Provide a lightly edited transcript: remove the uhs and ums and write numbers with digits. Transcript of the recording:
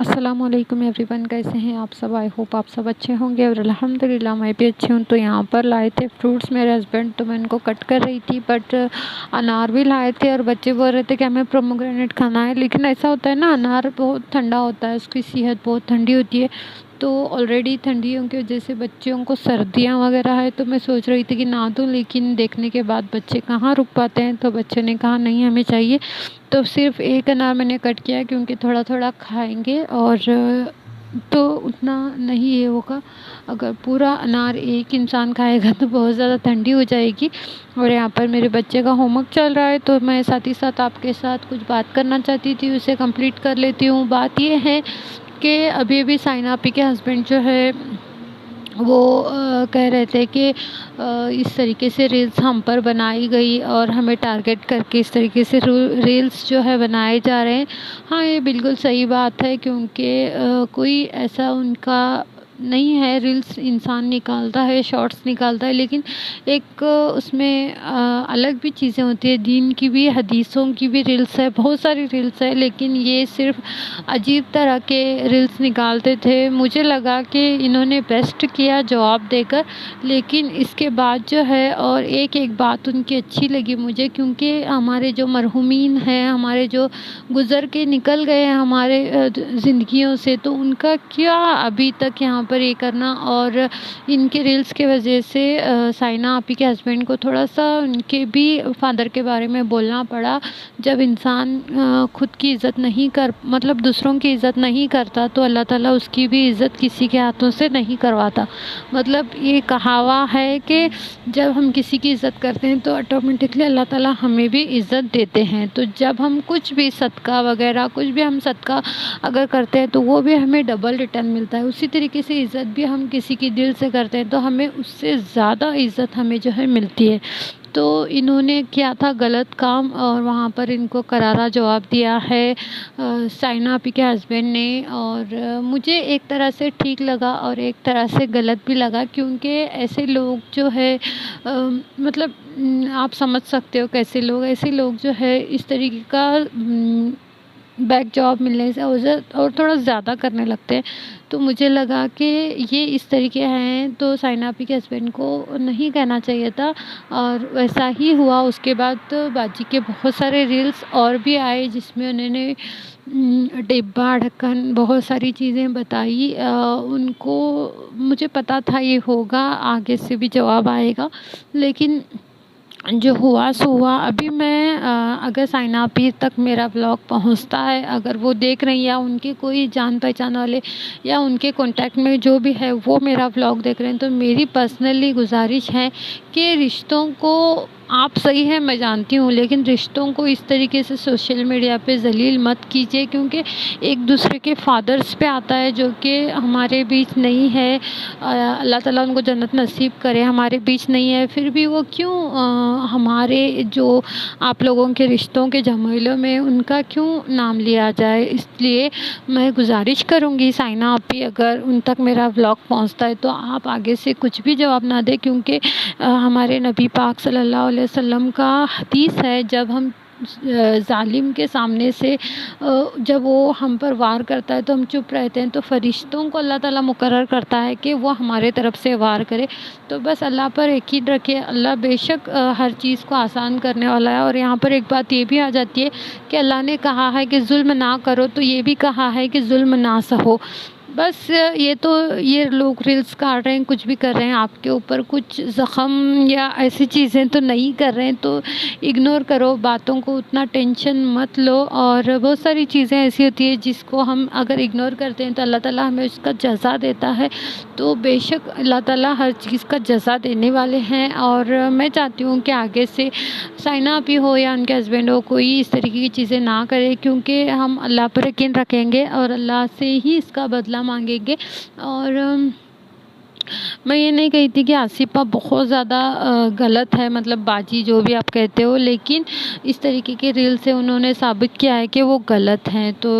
अस्सलामुअलैकुम एवरीवन, कैसे हैं आप सब। आई होप आप सब अच्छे होंगे और अल्हम्दुलिल्लाह मैं भी अच्छी हूँ। तो यहाँ पर लाए थे फ्रूट्स मेरे हस्बैंड, तो मैं इनको कट कर रही थी। बट अनार भी लाए थे और बच्चे बोल रहे थे कि हमें पोमेग्रेनेट खाना है। लेकिन ऐसा होता है ना, अनार बहुत ठंडा होता है, उसकी सेहत बहुत ठंडी होती है। तो ऑलरेडी ठंडियों की वजह से बच्चों को सर्दियाँ वगैरह है, तो मैं सोच रही थी कि ना दूँ। लेकिन देखने के बाद बच्चे कहाँ रुक पाते हैं, तो बच्चे ने कहा नहीं हमें चाहिए। तो सिर्फ एक अनार मैंने कट किया क्योंकि थोड़ा थोड़ा खाएंगे और तो उतना नहीं ये होगा। अगर पूरा अनार एक इंसान खाएगा तो बहुत ज़्यादा ठंडी हो जाएगी। और यहाँ पर मेरे बच्चे का होमवर्क चल रहा है, तो मैं साथ ही साथ आपके साथ कुछ बात करना चाहती थी, उसे कंप्लीट कर लेती हूँ। बात ये है कि अभी अभी साइना आपी के हस्बैंड जो है वो कह रहे थे कि इस तरीके से रील्स हम पर बनाई गई और हमें टारगेट करके इस तरीके से रील्स जो है बनाए जा रहे हैं। हाँ, ये बिल्कुल सही बात है क्योंकि कोई ऐसा उनका नहीं है। रील्स इंसान निकालता है, शॉर्ट्स निकालता है, लेकिन एक उसमें अलग भी चीज़ें होती है। दीन की भी, हदीसों की भी रील्स है, बहुत सारी रील्स है। लेकिन ये सिर्फ अजीब तरह के रील्स निकालते थे। मुझे लगा कि इन्होंने बेस्ट किया जवाब देकर, लेकिन इसके बाद जो है और एक एक बात उनकी अच्छी लगी मुझे, क्योंकि हमारे जो मरहुमीन हैं, हमारे जो गुज़र के निकल गए हैं हमारे ज़िंदगियों से, तो उनका क्या अभी तक यहाँ पर ये करना। और इनके रील्स की वजह से साइना आपी के हस्बैंड को थोड़ा सा उनके भी फादर के बारे में बोलना पड़ा। जब इंसान खुद की इज़्ज़त नहीं कर, मतलब दूसरों की इज़्ज़त नहीं करता, तो अल्लाह ताला उसकी भी इज़्ज़त किसी के हाथों से नहीं करवाता। मतलब ये कहावा है कि जब हम किसी की इज़्ज़त करते हैं तो ऑटोमेटिकली अल्लाह ताला हमें भी इज़्ज़त देते हैं। तो जब हम कुछ भी सदका वगैरह कुछ भी हम सदका अगर करते हैं तो वो भी हमें डबल रिटर्न मिलता है। उसी तरीके से इज़्ज़त भी हम किसी की दिल से करते हैं तो हमें उससे ज़्यादा इज़्ज़त हमें जो है मिलती है। तो इन्होंने किया था गलत काम और वहाँ पर इनको करारा जवाब दिया है साइना आपी के हस्बैंड ने। और मुझे एक तरह से ठीक लगा और एक तरह से गलत भी लगा, क्योंकि ऐसे लोग जो है मतलब आप समझ सकते हो कैसे लोग, ऐसे लोग जो है इस तरीके का बैक जॉब मिलने से और थोड़ा ज़्यादा करने लगते हैं। तो मुझे लगा कि ये इस तरीके हैं, तो साइना आपी के हस्बैंड को नहीं कहना चाहिए था। और वैसा ही हुआ। उसके बाद तो बाजी के बहुत सारे रील्स और भी आए जिसमें उन्होंने डिब्बा ढक्कन बहुत सारी चीज़ें बताई। उनको मुझे पता था ये होगा, आगे से भी जवाब आएगा, लेकिन जो हुआ सो हुआ। अभी मैं अगर साइना आपी तक मेरा व्लॉग पहुंचता है, अगर वो देख रही हैं या उनके कोई जान पहचान वाले या उनके कांटेक्ट में जो भी है वो मेरा व्लॉग देख रहे हैं, तो मेरी पर्सनली गुजारिश है कि रिश्तों को, आप सही है मैं जानती हूँ, लेकिन रिश्तों को इस तरीके से सोशल मीडिया पे ज़लील मत कीजिए, क्योंकि एक दूसरे के फादर्स पे आता है जो कि हमारे बीच नहीं है। अल्लाह ताला उनको जन्नत नसीब करे, हमारे बीच नहीं है, फिर भी वो क्यों हमारे जो आप लोगों के रिश्तों के झमेलों में उनका क्यों नाम लिया जाए। इसलिए मैं गुजारिश करूँगी साइना आपी, अगर उन तक मेरा व्लॉग पहुँचता है तो आप आगे से कुछ भी जवाब ना दें, क्योंकि हमारे नबी पाक सल्लल्लाहु अलैहि वसल्लम का हदीस है, जब हम ज़ालिम के सामने से जब वो हम पर वार करता है तो हम चुप रहते हैं, तो फ़रिश्तों को अल्लाह ताला मुकर्रर करता है कि वो हमारे तरफ से वार करे। तो बस अल्लाह पर यकीन रखिए, अल्लाह बेशक हर चीज़ को आसान करने वाला है। और यहाँ पर एक बात ये भी आ जाती है कि अल्लाह ने कहा है कि जुल्म ना करो, तो ये भी कहा है कि जुल्म ना सहो। बस ये तो ये लोग रील्स काट रहे हैं, कुछ भी कर रहे हैं, आपके ऊपर कुछ ज़ख़म या ऐसी चीज़ें तो नहीं कर रहे हैं, तो इग्नोर करो, बातों को उतना टेंशन मत लो। और बहुत सारी चीज़ें ऐसी होती है जिसको हम अगर इग्नोर करते हैं तो अल्लाह ताला हमें उसका जज़ा देता है। तो बेशक अल्लाह ताला हर चीज़ का जज़ा देने वाले हैं। और मैं चाहती हूँ कि आगे से साइना आपी हो या उनके हस्बैंड हो, कोई इस तरीके की चीज़ें ना करे, क्योंकि हम अल्लाह पर यकीन रखेंगे और अल्लाह से ही इसका बदला मांगेंगे। और मैं ये नहीं कही थी कि आसिफ़ा बहुत ज़्यादा गलत है, मतलब बाजी जो भी आप कहते हो, लेकिन इस तरीके के रील से उन्होंने साबित किया है कि वो गलत हैं। तो